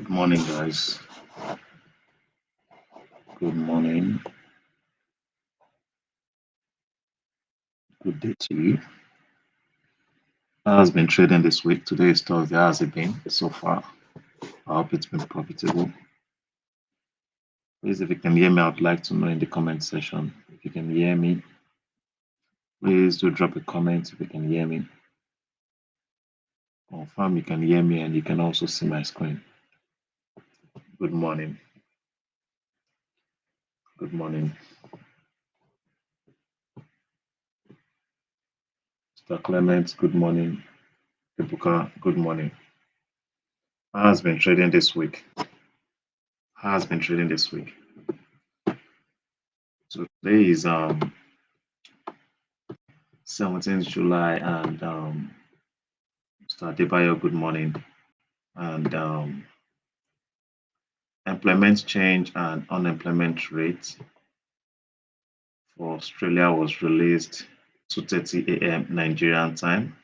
Good morning, guys. Good morning. Good day to you. How has been trading this week? Today is Thursday. How has it been so far? I hope it's been profitable. Please, if you can hear me, I would like to know in the comment section. If you can hear me, please do drop a comment if you can hear me. Confirm you can hear me and you can also see my screen. Good morning. Good morning. Mr. Clement, good morning. Ibuka, good morning. How has been trading this week? How has been trading this week? So today is 17th July and Mr. Adebayo, good morning. And employment change and unemployment rate for Australia was released 2:30 a.m. Nigerian time.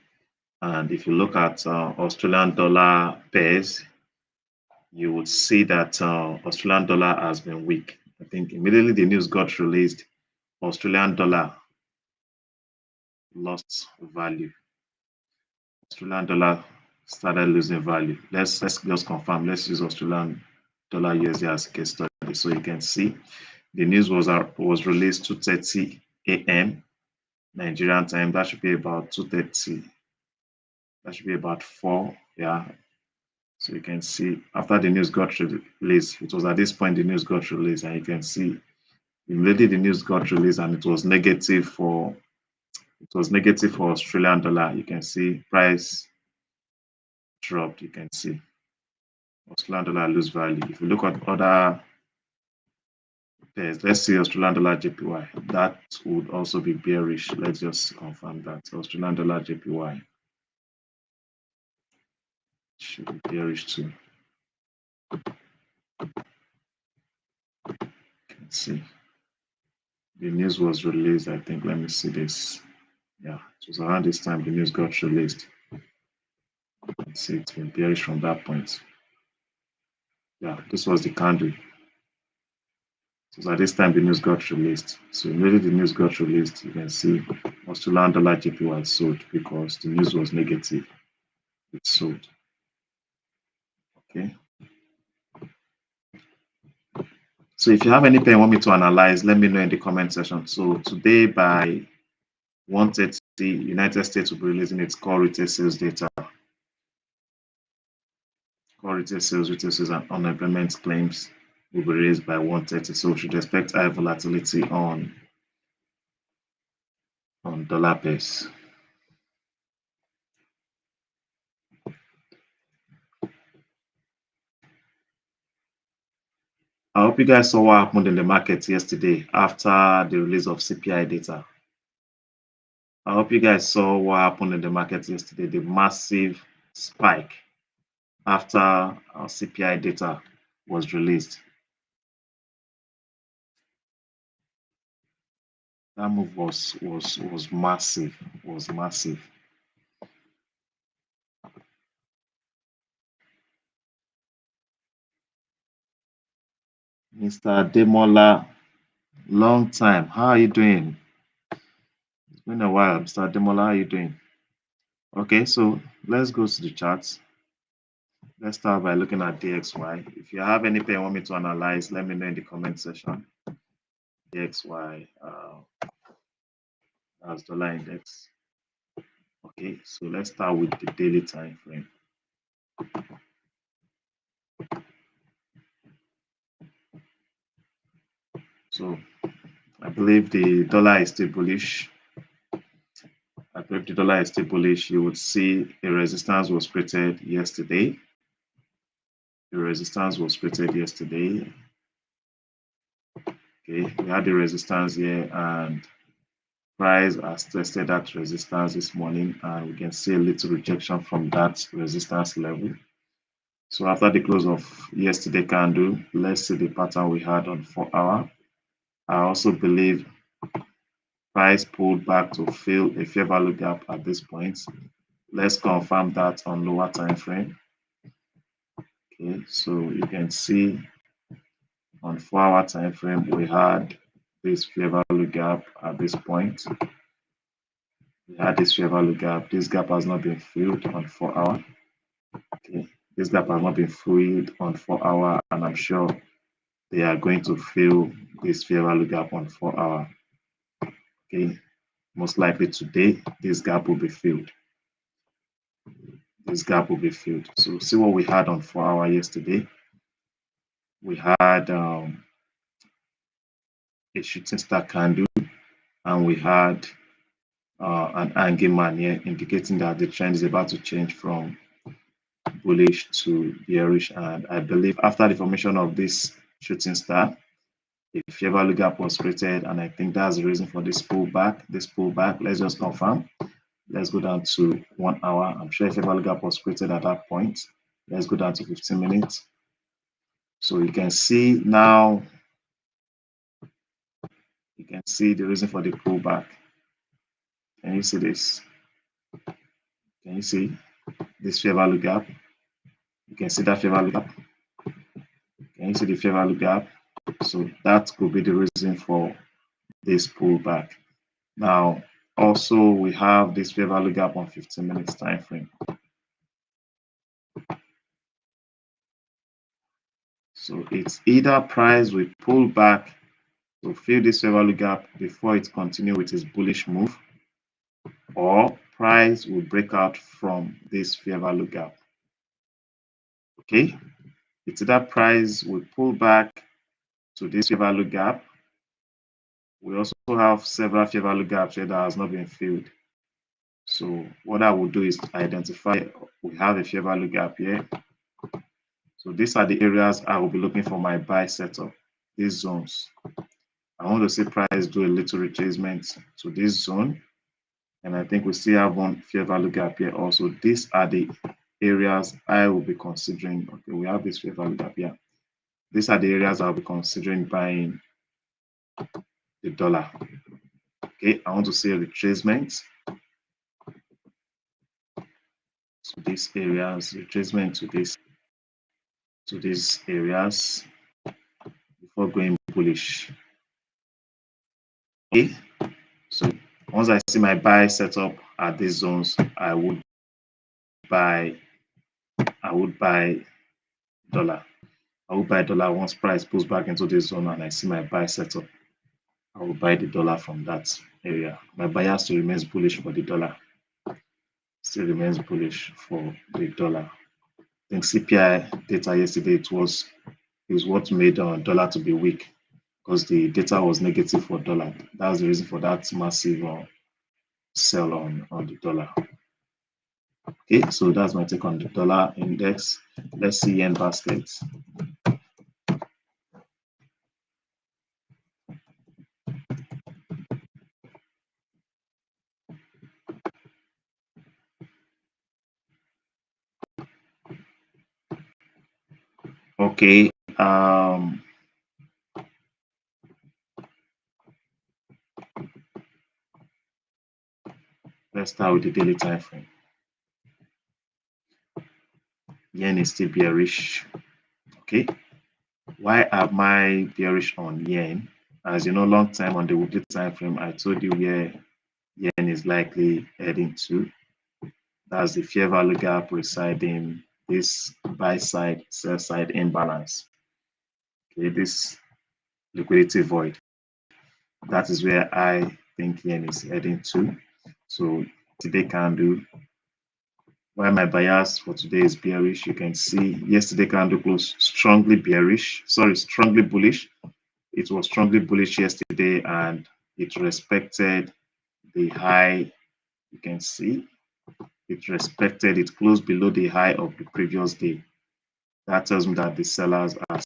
And if you look at Australian dollar pairs, you would see that Australian dollar has been weak. I think immediately the news got released, Australian dollar lost value. Australian dollar started losing value. Let's just confirm. Let's use Australian dollar USD as a case study so you can see. The news was released 2:30 a.m. Nigerian time. That should be about 2:30. That should be about 4. Yeah. So you can see after the news got released, it was at this point the news got released, and you can see immediately the news got released, and it was negative for Australian dollar. You can see price dropped. You can see Australian dollar lose value. If you look at other pairs, let's see Australian dollar JPY. That would also be bearish. Let's just confirm that Australian dollar JPY should be bearish too. Let's see. The news was released. I think. Let me see this. Yeah, it was around this time the news got released. Let's see. It's been bearish from that point. Yeah, this was the candle. So at this time the news got released. So immediately the news got released, you can see Australian dollar JPY sold because the news was negative. It sold. Okay. So if you have anything you want me to analyze, let me know in the comment section. So today by 1:30, United States will be releasing its core retail sales data. Core retail sales, and unemployment claims will be raised by 1:30. So we should expect high volatility on dollar pairs. I hope you guys saw what happened in the market yesterday after the release of CPI data. I hope you guys saw what happened in the market yesterday, the massive spike after our CPI data was released. That move was massive, was massive. Mr. Demola, long time. How are you doing? It's been a while. Mr. Demola, how are you doing? Okay, so let's go to the charts. Let's start by looking at DXY. If you have anything you want me to analyze, let me know in the comment section. DXY as dollar index. Okay, so let's start with the daily time frame. So I believe the dollar is still bullish. I believe the dollar is still bullish. You would see a resistance was created yesterday. The resistance was created yesterday. Okay, we had the resistance here, and price has tested that resistance this morning, and we can see a little rejection from that resistance level. So after the close of yesterday candle, let's see the pattern we had on 4-hour. I also believe price pulled back to fill a fair value gap at this point. Let's confirm that on lower time frame. Okay, so you can see on 4-hour time frame we had this fair value gap at this point. We had this fair value gap. This gap has not been filled on 4-hour. Okay, this gap has not been filled on 4-hour, and I'm sure they are going to fill this fair value gap on 4-hour. Okay, most likely today this gap will be filled. This gap will be filled. So see what we had on 4-hour yesterday. We had a shooting star candle, and we had an angry man here, indicating that the trend is about to change from bullish to bearish. And I believe after the formation of this shooting star, a fair value gap was created, and I think that's the reason for this pullback. Let's just confirm. Let's go down to 1 hour. I'm sure a fair value gap was created at that point. Let's go down to 15 minutes. So you can see now, you can see the reason for the pullback. Can you see this? Can you see this fair value gap? You can see that fair value gap. Can you see the fair value gap? So that could be the reason for this pullback. Now, also we have this fair value gap on 15 minutes time frame. So it's either price will pull back to fill this fair value gap before it continues with its bullish move, or price will break out from this fair value gap. Okay, it's either price will pull back to this fair value gap. We also have several fair value gaps here that has not been filled. So what I will do is identify, we have a fair value gap here. So these are the areas I will be looking for my buy setup, these zones. I want to see price do a little retracement to this zone. And I think we still have one fair value gap here also. These are the areas I will be considering. Okay, we have this fair value gap here. These are the areas I'll be considering buying the dollar. Okay, I want to see a retracement to these areas, retracement to these areas before going bullish. Okay, so once I see my buy setup at these zones, I would buy dollar. I will buy dollar once price pulls back into this zone and I see my buy setup. I will buy the dollar from that area. My bias still remains bullish for the dollar. Still remains bullish for the dollar. I think CPI data yesterday is what made dollar to be weak, because the data was negative for dollar. That's the reason for that massive sell on the dollar. Okay, so that's my take on the dollar index. Let's see yen basket. Okay, let's start with the daily time frame. Yen is still bearish. Okay, why am I bearish on yen? As you know, long time on the weekly time frame, I told you where yen is likely heading to. That's the fair value gap residing this buy side, sell side imbalance. Okay, this liquidity void. That is where I think yen is heading to. So today candle, while my bias for today is bearish, you can see yesterday candle closed strongly bearish, strongly bullish. It was strongly bullish yesterday and it respected the high. You can see it closed below the high of the previous day. That tells me that the sellers are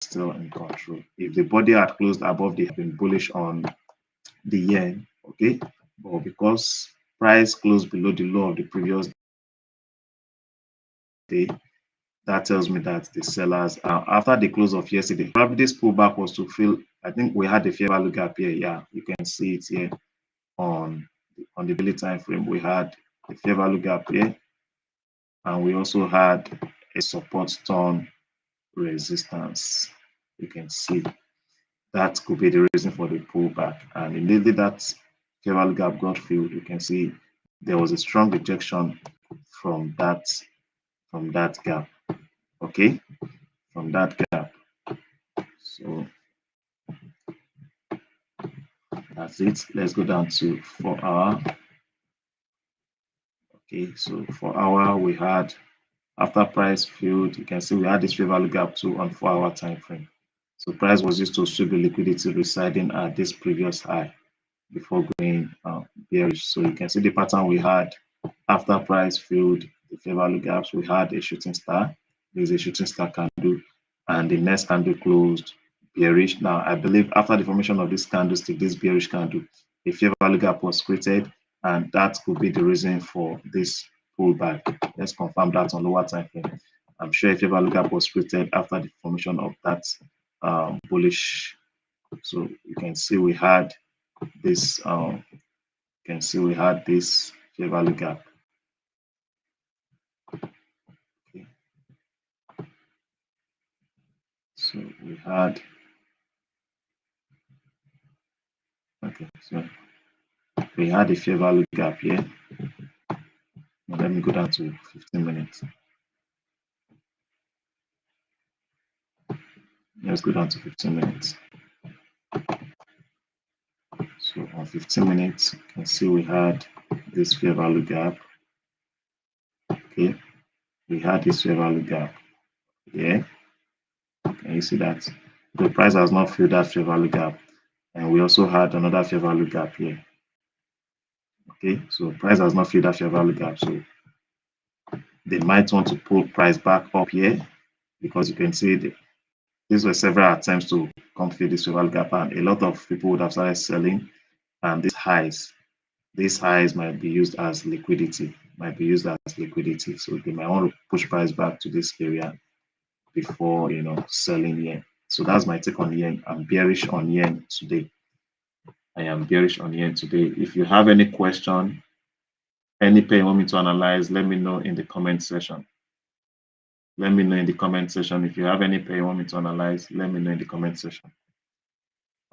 still in control. If the body had closed above, they have been bullish on the yen, okay, but because price closed below the low of the previous day, that tells me that the sellers after the close of yesterday, probably this pullback was to fill. I think we had the fair value gap here. Yeah, you can see it here on the daily time frame. We had the fair value gap here, and we also had a support turn resistance. You can see that could be the reason for the pullback. And immediately that fair value gap got filled, you can see there was a strong rejection from that gap. Okay, from that gap. So that's it. Let's go down to 4 hour. Okay, so 4 hour we had after price filled, you can see we had this fair value gap too on 4 hour time frame. So price was used to sweep the liquidity residing at this previous high before going bearish. So you can see the pattern we had after price filled the fair value gaps. We had a shooting star. There's a shooting star candle, and the next candle closed bearish. Now I believe after the formation of this candlestick, this bearish candle, a fair value gap was created, and that could be the reason for this pullback. Let's confirm that on lower time frame. I'm sure a fair value gap was created after the formation of that bullish. So you can see we had this fair value gap. Okay. So we had a fair value gap here. Now let me go down to 15 minutes. Let's go down to 15 minutes. So on 15 minutes, you can see we had this fair value gap. Okay, we had this fair value gap. Yeah, can you see that? The price has not filled that fair value gap, and we also had another fair value gap here. Okay, so price has not filled that fair value gap, so they might want to pull price back up here because you can see these were several attempts to come fill this fair value gap, and a lot of people would have started selling, and these highs might be used as liquidity, so they might want to push price back to this area before selling yen. So that's my take on yen. I'm bearish on yen today. I am bearish on yen today. If you have any question, any pair you want me to analyze, let me know in the comment section. Let me know in the comment section. If you have any pair you want me to analyze, let me know in the comment section.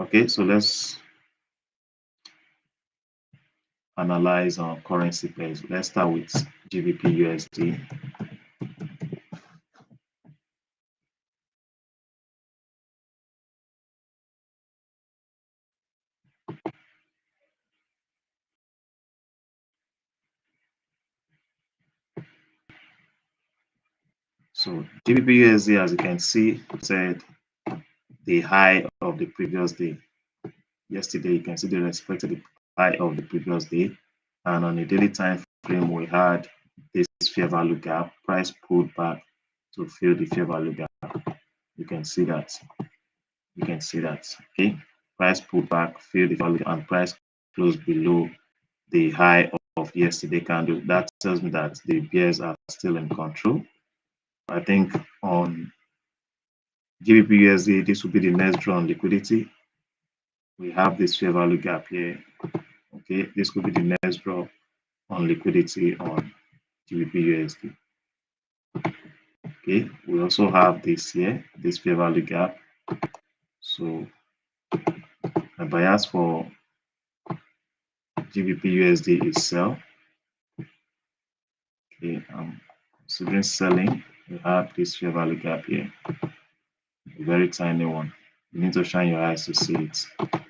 Okay, so let's analyze our currency pairs. Let's start with GBP USD. So GBP USD, as you can see, said the high of the previous day. Yesterday, you can see they respected the high of the previous day. And on a daily time frame, we had this fair value gap. Price pulled back to fill the fair value gap. You can see that. Okay. Price pulled back, fill the value, and price closed below the high of yesterday candle. That tells me that the bears are still in control. I think on GBP USD, this will be the next draw on liquidity. We have this fair value gap here. Okay, this could be the next draw on liquidity on GBP USD. Okay, we also have this here, this fair value gap. So my bias for GBP USD is sell. Okay, I'm considering selling. We have this fair value gap here, a very tiny one. You need to shine your eyes to see it.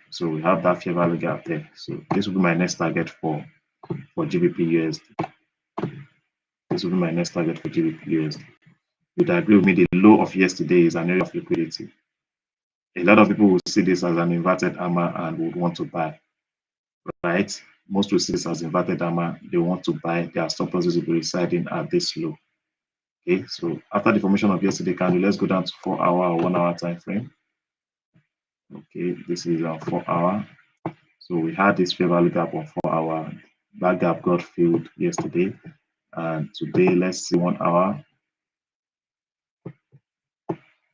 So we have that fair value gap there. So this will be my next target for GBP USD. This will be my next target for GBP USD. You'd agree with me, the low of yesterday is an area of liquidity. A lot of people will see this as an inverted hammer and would want to buy, right? Most will see this as inverted hammer. They want to buy. Their stop losses will be residing at this low. Okay, so after the formation of yesterday candle, let's go down to 4 hour or 1 hour time frame. Okay, this is our 4 hour. So we had this fair value gap on 4 hour. That gap got filled yesterday. And today, let's see 1 hour.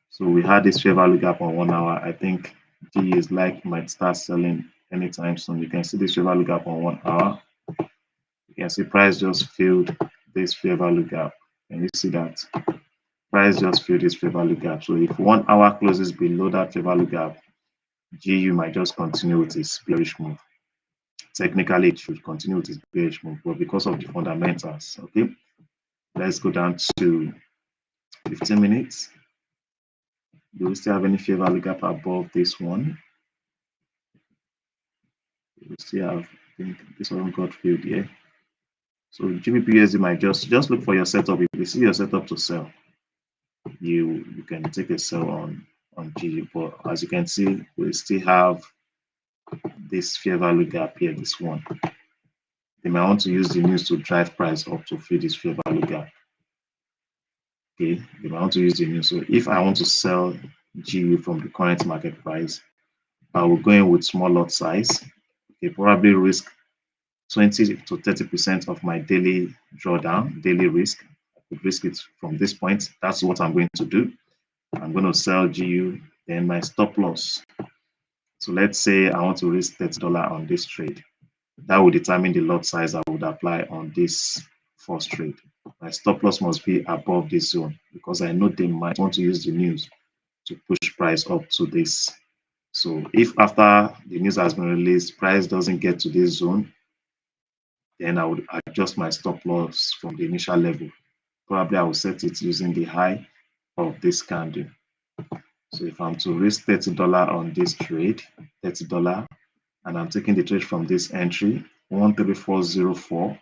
So we had this fair value gap on 1 hour. I think G is like might start selling anytime soon. You can see this fair value gap on 1 hour. You can see price just filled this fair value gap. Can you see that? price just filled this fair value gap. So if 1 hour closes below that fair value gap, GU might just continue with its bearish move. Technically, it should continue with its bearish move, but because of the fundamentals, okay, let's go down to 15 minutes. Do we still have any fair value gap above this one? We still have, I think this one got filled here. So GBP might just look for your setup. If you see your setup to sell, you can take a sell on GU. But as you can see, we still have this fair value gap here, this one. They might want to use the news to drive price up to fill this fair value gap. Okay, they might want to use the news. So if I want to sell GU from the current market price, I will go in with small lot size. Okay, probably risk 20 to 30% of my daily drawdown, daily risk. I could risk it from this point. That's what I'm going to do. I'm going to sell GU, then my stop loss. So let's say I want to risk $30 on this trade. That will determine the lot size I would apply on this first trade. My stop loss must be above this zone because I know they might want to use the news to push price up to this. So if after the news has been released, price doesn't get to this zone, then I would adjust my stop loss from the initial level. Probably I will set it using the high of this candle. So if I'm to risk $30 on this trade, $30, and I'm taking the trade from this entry, 13404,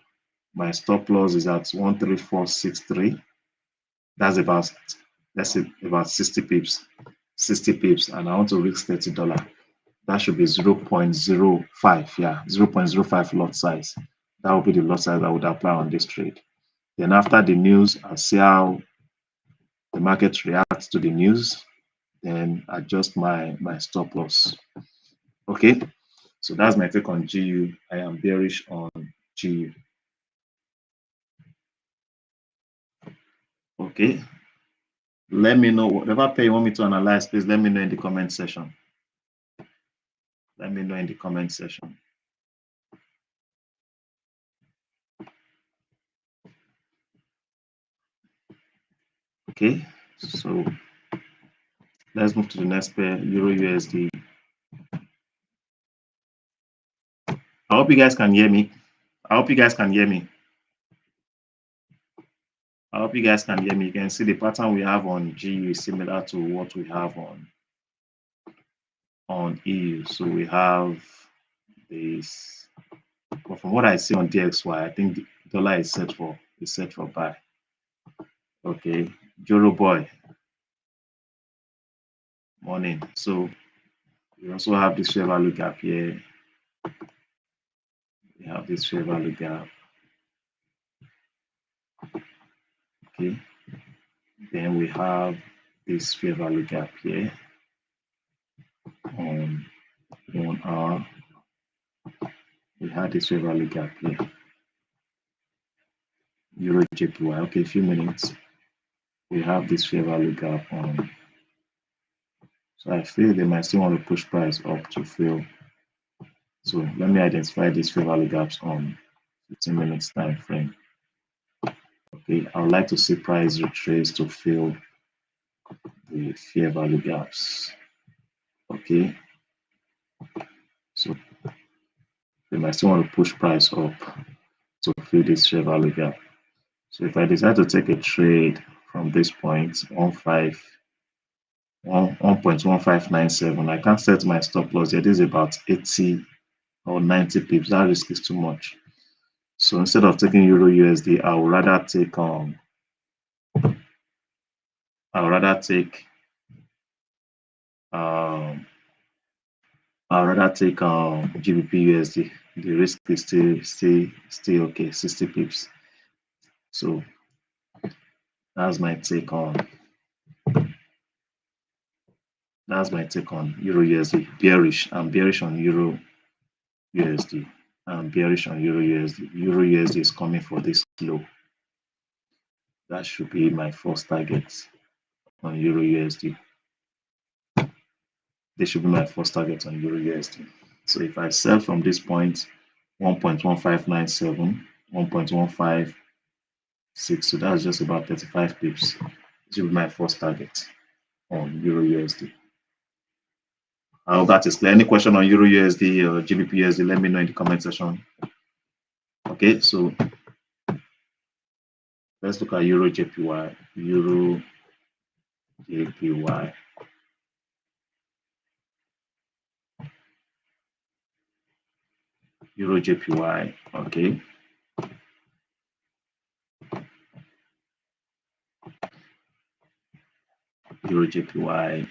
my stop loss is at 13463. That's about, let's say about 60 pips, and I want to risk $30. That should be 0.05, yeah, 0.05 lot size. That will be the lot size I would apply on this trade. Then after the news, I'll see how the market reacts to the news, then adjust my stop loss. Okay, so that's my take on GU. I am bearish on GU. Okay, let me know whatever pair you want me to analyze. Please let me know in the comment section. Let me know in the comment section. Okay, so let's move to the next pair, Euro USD. I hope you guys can hear me. I hope you guys can hear me. I hope you guys can hear me. You can see the pattern we have on GU is similar to what we have on EU. So we have this, but from what I see on DXY, I think the dollar is set for buy. Okay, Joro boy. Morning. So we also have this fair value gap here. We have this fair value gap. Okay. Then we have this fair value gap here on 1 hour. We had this fair value gap here. Euro JPY. Okay, a few minutes. We have this fair value gap on. So I feel they might still want to push price up to fill. So let me identify these fair value gaps on 15 minutes time frame. Okay, I would like to see price retrace to fill the fair value gaps. Okay, so they might still want to push price up to fill this fair value gap. So if I decide to take a trade from this point, 1.1597, I can't set my stop loss here. This is about 80 or 90 pips. That risk is too much. So instead of taking Euro USD, I would rather take GBP USD. The risk is still okay, 60 pips. So that's my take on Euro USD. Bearish. I'm bearish on Euro USD. I'm bearish on Euro USD. Euro USD is coming for this low. That should be my first target on Euro USD. This should be my first target on Euro USD. So if I sell from this point, 1.1597, 1.156, so that's just about 35 pips. This will be my first target on Euro USD. I hope that is clear. Any question on Euro USD or GBP USD, let me know in the comment section. Okay, so let's look at Euro JPY. Euro JPY. Euro JPY. Okay. Euro JPY.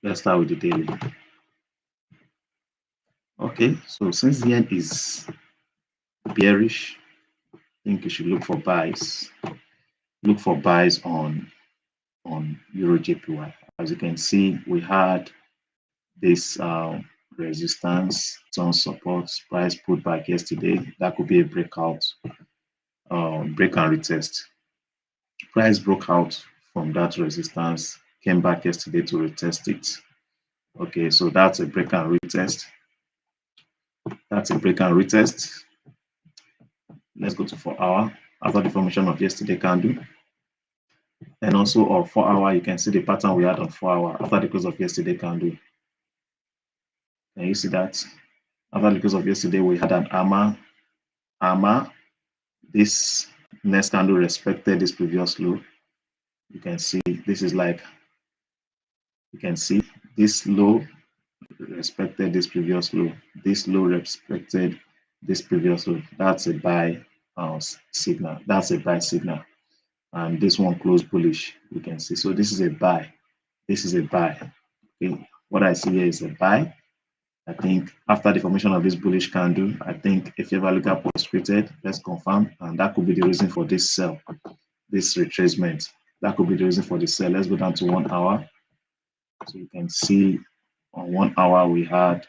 Let's start with the daily. Okay, so since the yen is bearish, I think you should look for buys. Look for buys on Euro JPY. As you can see, we had this resistance, some support, price pullback yesterday. That could be a breakout, break and retest. Price broke out from that resistance, came back yesterday to retest it. Okay, so that's a break and retest. That's a break and retest. Let's go to 4 hour after the formation of yesterday candle. And also on 4 hour, you can see the pattern we had on 4 hour after the close of yesterday candle. Can you see that? After the close of yesterday, we had an armor. This next candle respected this previous low. You can see this is like, you can see this low respected this previous low. This low respected this previous low. That's a buy signal. That's a buy signal. And this one closed bullish. You can see. So this is a buy. This is a buy. Okay. What I see here is a buy. I think after the formation of this bullish candle, I think a fair value gap was created. Let's confirm, and that could be the reason for this sell, this retracement. That could be the reason for the sell. Let's go down to 1 hour. So you can see on 1 hour we had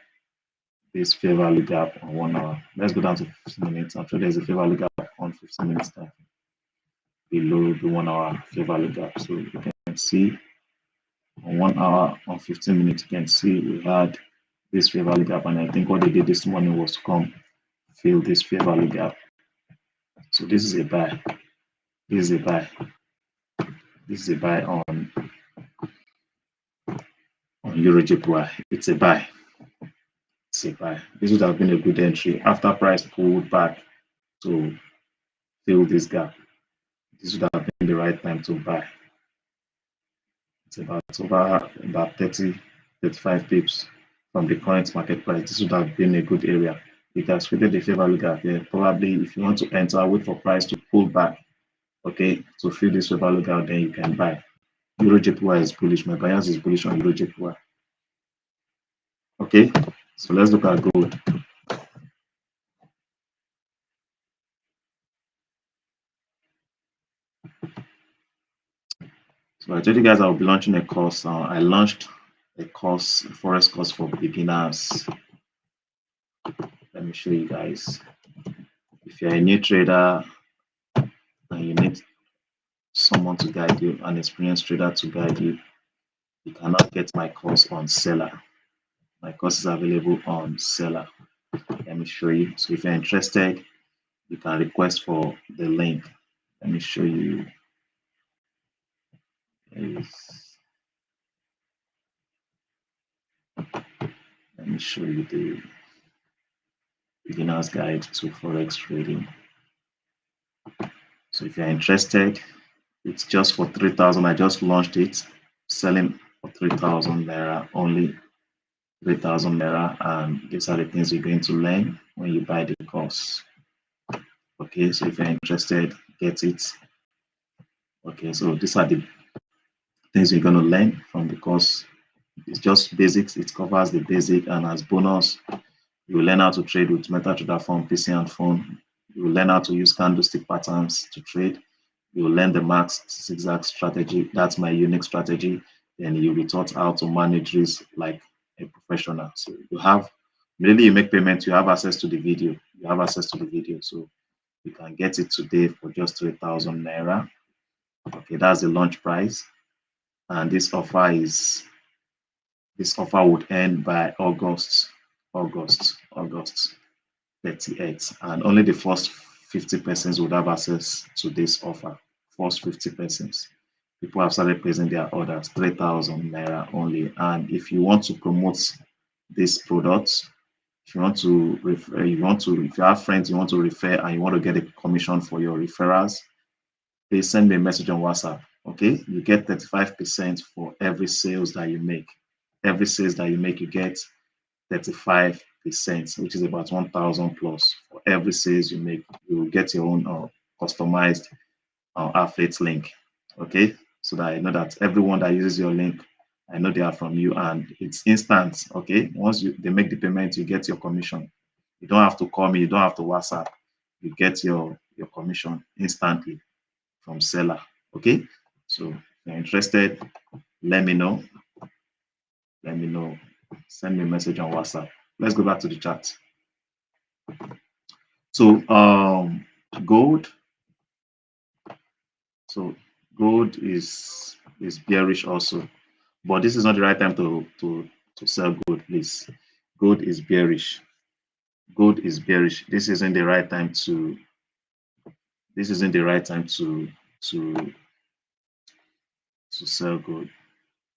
this fair value gap on 1 hour. Let's go down to 15 minutes. I'm sure there's a fair value gap on 15 minutes time below the 1 hour fair value gap. So you can see on 1 hour, on 15 minutes, you can see we had this fair value gap, and I think what they did this morning was to come fill this fair value gap. So this is a buy. This is a buy. This is a buy on Euro JPY. It's a buy. It's a buy. This would have been a good entry after price pulled back to fill this gap. This would have been the right time to buy. It's about over about 30, 35 pips from the current market price. This would have been a good area. It has created a fair value gap here. Probably if you want to enter, wait for price to pull back, okay, to fill this fair value gap, then you can buy. Euro JPY is bullish. My bias is bullish on Euro JPY. Okay, so let's look at gold. So I told you guys I will be launching a course. I launched a course, a Forex course for beginners. Let me show you guys. If you're a new trader and you need someone to guide you, an experienced trader to guide you, you cannot get my course on Seller. My course is available on Seller. Let me show you. So if you're interested, you can request for the link. Let me show you. Let me show you the beginner's guide to Forex trading. So if you're interested, it's just for 3,000. I just launched it, selling for 3,000 naira, only 3,000 naira. And these are the things you're going to learn when you buy the course. Okay, so if you're interested, get it. Okay, so these are the things you're going to learn from the course. It's just basics. It covers the basic, and as bonus, you will learn how to trade with MetaTrader phone, PC, and phone. You will learn how to use candlestick patterns to trade. You will learn the max zigzag strategy. That's my unique strategy. Then you'll be taught how to manage risk like a professional. So you have, immediately you make payment, you have access to the video. You have access to the video. So you can get it today for just 3,000 naira. Okay, that's the launch price. And this offer would end by August 38th. And only the first 50 persons would have access to this offer. First 50 persons. People have started placing their orders, 3,000 naira only. And if you want to promote this product, if you want to refer, if you have friends you want to refer and you want to get a commission for your referrals, please send me a message on WhatsApp. Okay, you get 35% for every sales that you make. Every sales that you make, you get 35%, which is about 1,000 plus. For every sales you make, you will get your own customized affiliate link. Okay, so that I know that everyone that uses your link, I know they are from you, and it's instant. Okay, once they make the payment, you get your commission. You don't have to call me, you don't have to WhatsApp. You get your commission instantly from seller. Okay, so if you're interested, let me know. Let me know. Send me a message on WhatsApp. Let's go back to the chat. So gold. So gold is bearish also, but this is not the right time to sell gold, please. Gold is bearish. Gold is bearish. This isn't the right time to. This isn't the right time to sell gold.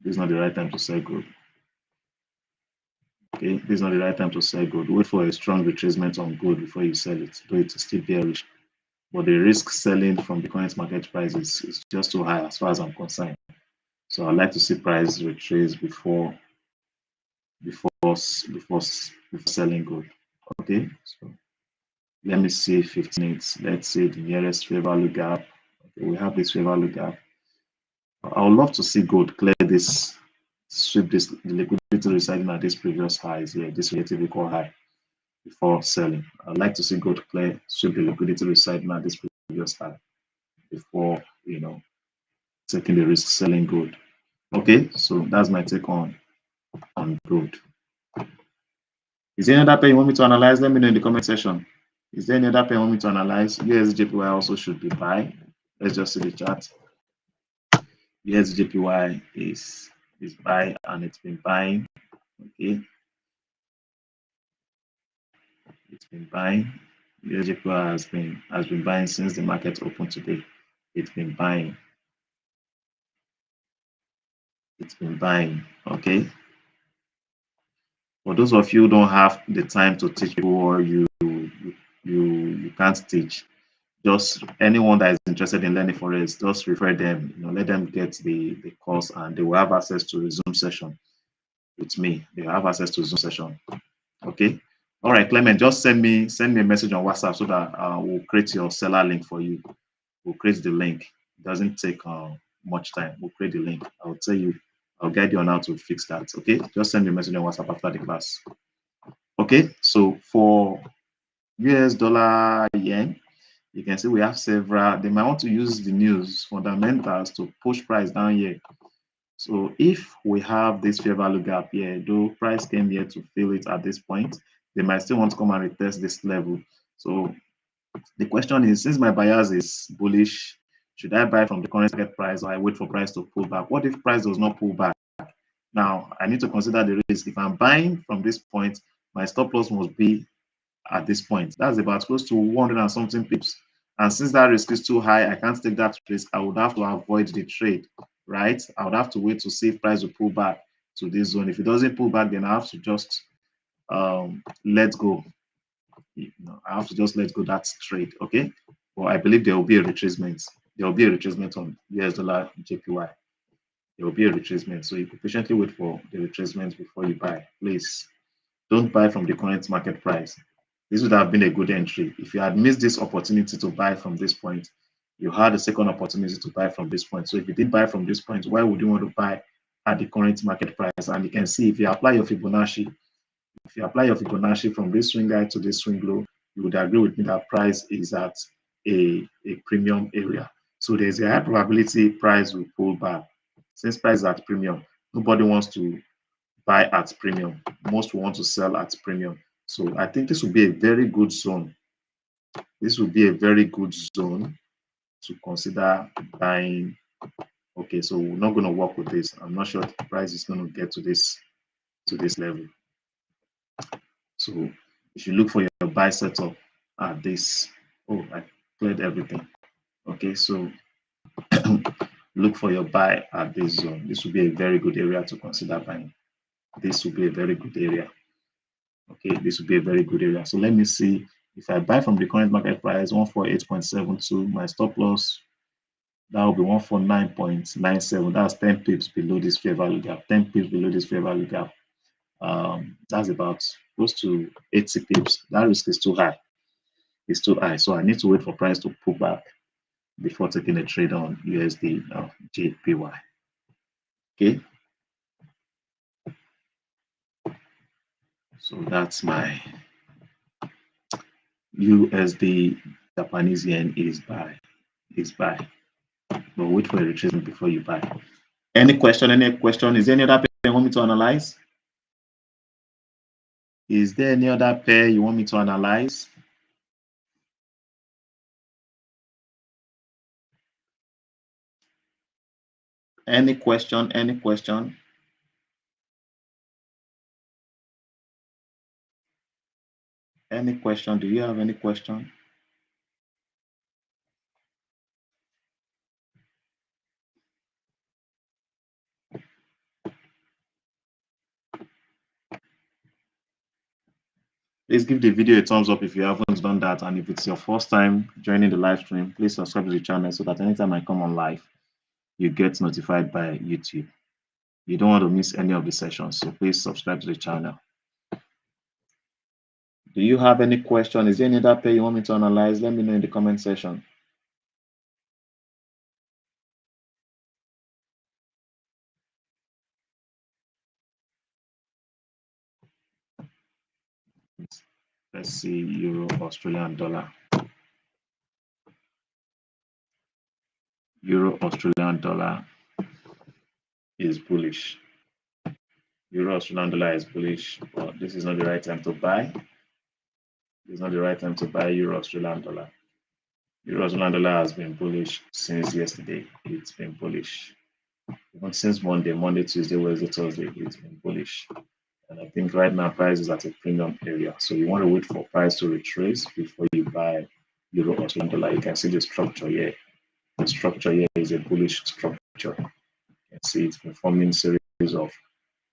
This is not the right time to sell gold. Okay, this is not the right time to sell gold. Wait for a strong retracement on gold before you sell it, though it is still bearish. But the risk selling from the current market price is just too high as far as I'm concerned. So I'd like to see price retrace before selling gold. Okay, so let me see 15 minutes. Let's see the nearest fair value gap. Okay, we have this fair value gap. I would love to see gold clear this, sweep this, the liquidity residing at this previous highs here, this relative equal high before selling. I'd like to see gold clear, sweep the liquidity residing at this previous high before, taking the risk selling gold. Okay, so that's my take on gold. Is there any other pair you want me to analyze? Let me know in the comment section. Is there any other pair you want me to analyze? USJPY also should be buy. Let's just see the chart. USJPY is buy and it's been buying. Okay, it's been buying. USJPY has been buying since the market opened today. It's been buying. It's been buying. Okay. For those of you who don't have the time to teach people, or you can't teach, just anyone that is interested in learning Forex, just refer them, let them get the course and they will have access to the Zoom session with me. They will have access to Zoom session. Okay. All right, Clement, just send me a message on WhatsApp so that we'll create your seller link for you. We'll create the link. It doesn't take much time. We'll create the link. I'll tell you, I'll guide you on how to fix that. Okay, just send me a message on WhatsApp after the class. Okay, so for US dollar yen, you can see we have several. They might want to use the news fundamentals to push price down here. So if we have this fair value gap here, though price came here to fill it at this point, they might still want to come and retest this level. So the question is, since my bias is bullish, should I buy from the current market price or I wait for price to pull back? What if price does not pull back? Now, I need to consider the risk. If I'm buying from this point, my stop loss must be at this point. That's about close to 100 and something pips. And since that risk is too high, I can't take that risk. I would have to avoid the trade, right? I would have to wait to see if price will pull back to this zone. If it doesn't pull back, then I have to just let go. I have to just let go that trade, okay? But I believe there will be a retracement. There will be a retracement on US dollar JPY. There will be a retracement. So you could patiently wait for the retracement before you buy. Please don't buy from the current market price. This would have been a good entry. If you had missed this opportunity to buy from this point, you had a second opportunity to buy from this point. So if you did buy from this point, why would you want to buy at the current market price? And you can see if you apply your Fibonacci, from this swing high to this swing low, you would agree with me that price is at a premium area. So there's a high probability price will pull back. Since price is at premium, nobody wants to buy at premium. Most want to sell at premium. So I think this will be a very good zone. This will be a very good zone to consider buying. Okay, so we're not going to work with this. I'm not sure the price is going to get to this level. So if you look for your buy setup at this, Oh, I cleared everything. Okay, so look for your buy at this zone. This will be a very good area to consider buying. This will be a very good area. Okay, this will be a very good area. So let me see if I buy from the current market price 148.72, my stop loss that will be 149.97. That's 10 pips below this fair value gap. 10 pips below this fair value gap. That's about close to 80 pips. That risk is too high. It's too high. So I need to wait for price to pull back before taking a trade on USD JPY. Okay. So that's my USD Japanese yen is buy. Is buy. But wait for a retracement before you buy. Any question? Any question? Is there any other pair you want me to analyze? Is there any other pair you want me to analyze? Any question? Any question? Any question? Do you have any question? Please give the video a thumbs up if you haven't done that. And if it's your first time joining the live stream, please subscribe to the channel so that anytime I come on live, you get notified by YouTube. You don't want to miss any of the sessions, so please subscribe to the channel. Do you have any question? Is there any other pair you want me to analyze? Let me know in the comment section. Let's see Euro, Australian dollar. Euro, Australian dollar is bullish. Euro, Australian dollar is bullish, but this is not the right time to buy. It's not the right time to buy Euro, Australian dollar. Euro, Australian dollar has been bullish since yesterday. It's been bullish. Even since Monday, Tuesday, Wednesday, Thursday, it's been bullish. And I think right now price is at a premium area. So you want to wait for price to retrace before you buy Euro, Australian dollar. You can see the structure here. The structure here is a bullish structure. You can see it's been forming series of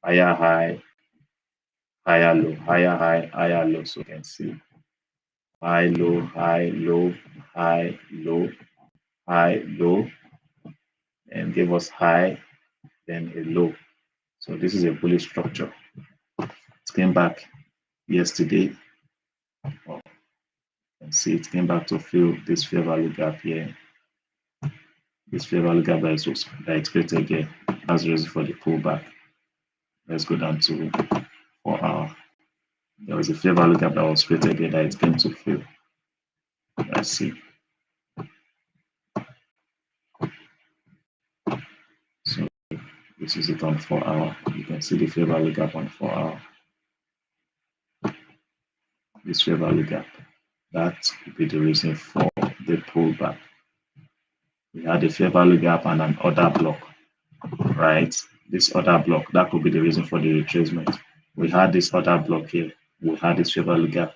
higher high, higher low, higher high, higher low. So you can see high, low, high, low, high, low, high, low, and gave us high, then a low. So this is a bullish structure. It came back yesterday. Well, you can see it came back to fill this fair value gap here. This fair value gap that is created here. That's the reason for the pullback. Let's go down to 4 hour. There was a fair value gap that was created here that it came to fill. Let's see. So this is it on 4 hour. You can see the fair value gap on 4 hour. This fair value gap. That could be the reason for the pullback. We had a fair value gap and an order block, right? This order block, that could be the reason for the retracement. We had this order block here. We had this fair value gap.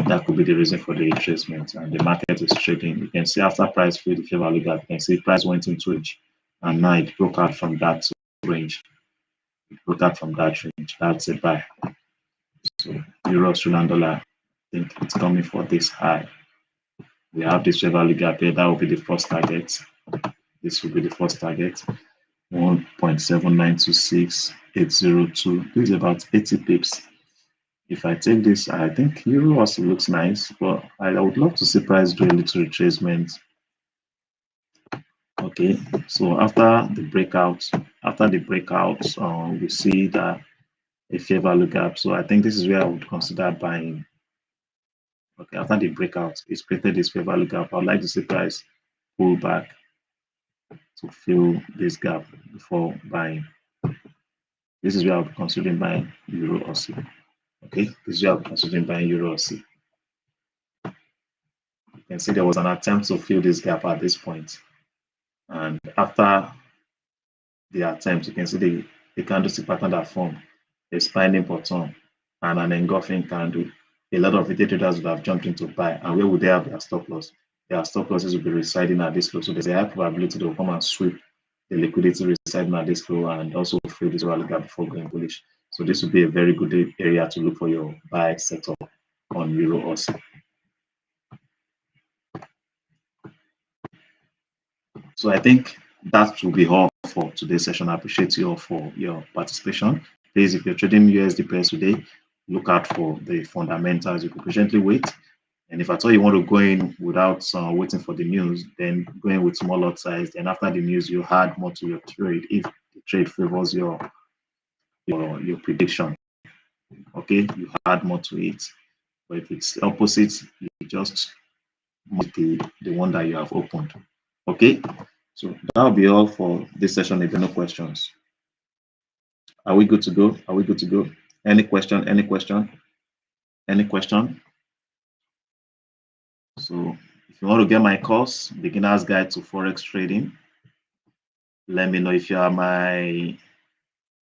That could be the reason for the retracement. And the market is trading. You can see after price filled the fair value gap, you can see price went into range. And now it broke out from that range. It broke out from that range. That's a buy. So Euro, Australian dollar, I think it's coming for this high. We have this fair value gap here. That will be the first target. This will be the first target. 1.7926802. This is about 80 pips. If I take this, I think Euro also looks nice, but I would love to see price do a little retracement. Okay, so after the breakout, we see that a fair value gap. So I think this is where I would consider buying. Okay, after the breakout, it's created this fair value gap. I'd like to see price pull back to fill this gap before buying. This is where I'll be considering buying Euro or C. Okay, this is where I'll be considering buying Euro or C. You can see there was an attempt to fill this gap at this point. And after the attempt, you can see the candlestick pattern that formed, a spinning bottom and an engulfing candle. A lot of retail traders would have jumped into buy. And where would they have their stop loss? their stop losses will be residing at this low. So there's a high probability they will come and sweep the liquidity residing at this low and also fill this value gap before going bullish. So this would be a very good area to look for your buy setup on Euro also. So I think that will be all for today's session. I appreciate you all for your participation. Please, if you're trading USD pairs today, look out for the fundamentals. You could patiently wait. And if at all you want to go in without waiting for the news, then go in with small lot size. Then after the news, you add more to your trade if the trade favors your prediction. Okay, you add more to it. But if it's opposite, you just move the one that you have opened. Okay, so that'll be all for this session. If there are no questions, are we good to go? Are we good to go? Any question? Any question? Any question? So if you want to get my course, Beginner's Guide to Forex Trading, let me know if you are my,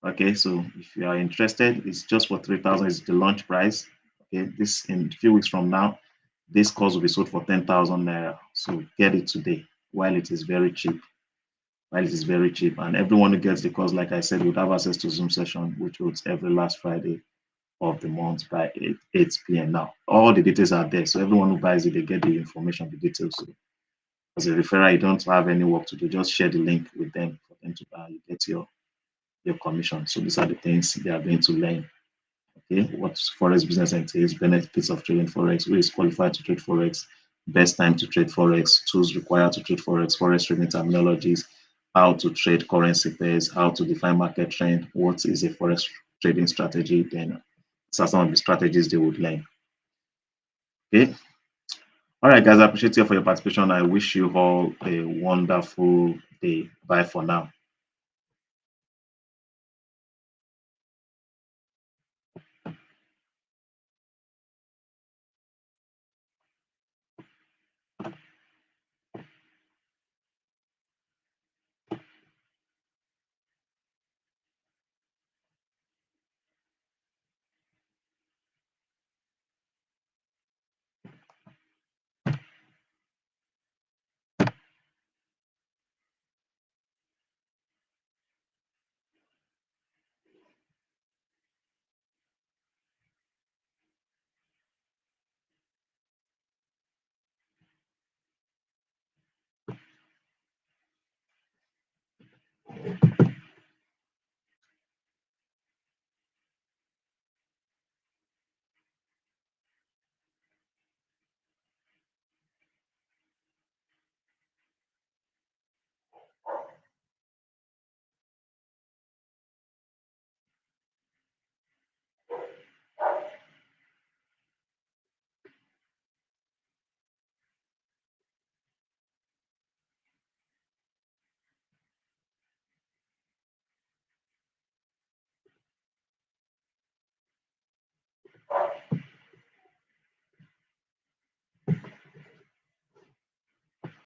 okay, so if you are interested, it's just for 3,000 is the launch price. Okay, this in a few weeks from now, this course will be sold for 10,000 naira. So get it today while it is very cheap. While it is very cheap. And everyone who gets the course, like I said, would have access to Zoom session, which holds every last Friday of the month by 8 p.m. Now, all the details are there. So everyone who buys it, they get the information, the details. So as a referrer, you don't have any work to do. Just share the link with them for them to buy. You get your commission. So these are the things they are going to learn. Okay, what Forex business entails, benefits of trading Forex, who is qualified to trade Forex, best time to trade Forex, tools required to trade Forex, Forex trading terminologies, how to trade currency pairs, how to define market trend, what is a Forex trading strategy, then these are some of the strategies they would learn. Okay. All right, guys, I appreciate you for your participation. I wish you all a wonderful day. Bye for now.